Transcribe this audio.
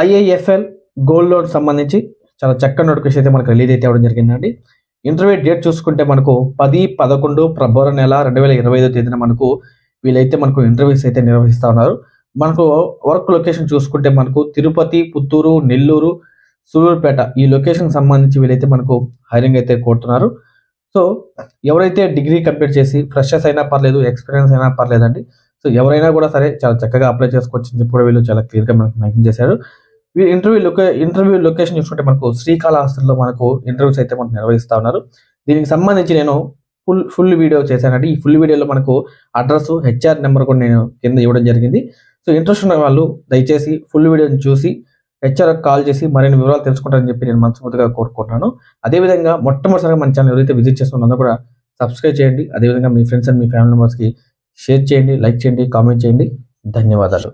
IIFL gold loan సంబంధించి చాలా చక్కని నోటిఫికేషన్ అయితే మనకు రిలీజ్ అయితే అవ్వడం జరిగిందండి. ఇంటర్వ్యూ డేట్ చూసుకుంటే మనకు 10-11 ఫిబ్రవరి నెల 2025 తేదీన వీళ్ళైతే మనకు ఇంటర్వ్యూస్ అయితే నిర్వహిస్తూ ఉన్నారు. మనకు వర్క్ లొకేషన్ చూసుకుంటే మనకు తిరుపతి, పుత్తూరు, నెల్లూరు, సూలూరుపేట ఈ లొకేషన్ సంబంధించి వీళ్ళైతే మనకు హైరింగ్ అయితే కోరుతున్నారు. సో ఎవరైతే డిగ్రీ కంప్లీట్ చేసి ఫ్రెషర్స్ అయినా పర్లేదు, ఎక్స్పీరియన్స్ అయినా పర్లేదండి. సో ఎవరైనా కూడా సరే చాలా చక్కగా అప్లై చేసుకోవచ్చు అని చెప్పి కూడా వీళ్ళు చాలా క్లియర్గా మనకు మెన్షన్ చేశారు. ఇంటర్వ్యూ లొకేషన్ చూసుకుంటే మనకు శ్రీకాళహస్తిలో మనకు ఇంటర్వ్యూస్ అయితే మనకు నిర్వహిస్తూ ఉన్నారు. దీనికి సంబంధించి నేను ఫుల్ వీడియో చేశానండి. ఈ ఫుల్ వీడియోలో మనకు అడ్రస్, హెచ్ఆర్ నెంబర్ కూడా నేను కింద ఇవ్వడం జరిగింది. సో ఇంట్రెస్ట్ ఉన్న వాళ్ళు దయచేసి ఫుల్ వీడియోని చూసి హెచ్ఆర్ కాల్ చేసి మరిన్ని వివరాలు తెలుసుకుంటారని చెప్పి నేను మనస్ఫూర్తిగా కోరుకుంటున్నాను. అదేవిధంగా మొట్టమొదటిసారిగా మన ఛానల్ ఎవరైతే విజిట్ చేస్తున్నా కూడా సబ్స్క్రైబ్ చేయండి. అదేవిధంగా మీ ఫ్రెండ్స్ అండ్ మీ ఫ్యామిలీ మెంబర్స్కి షేర్ చేయండి, లైక్ చేయండి, కామెంట్ చేయండి. ధన్యవాదాలు.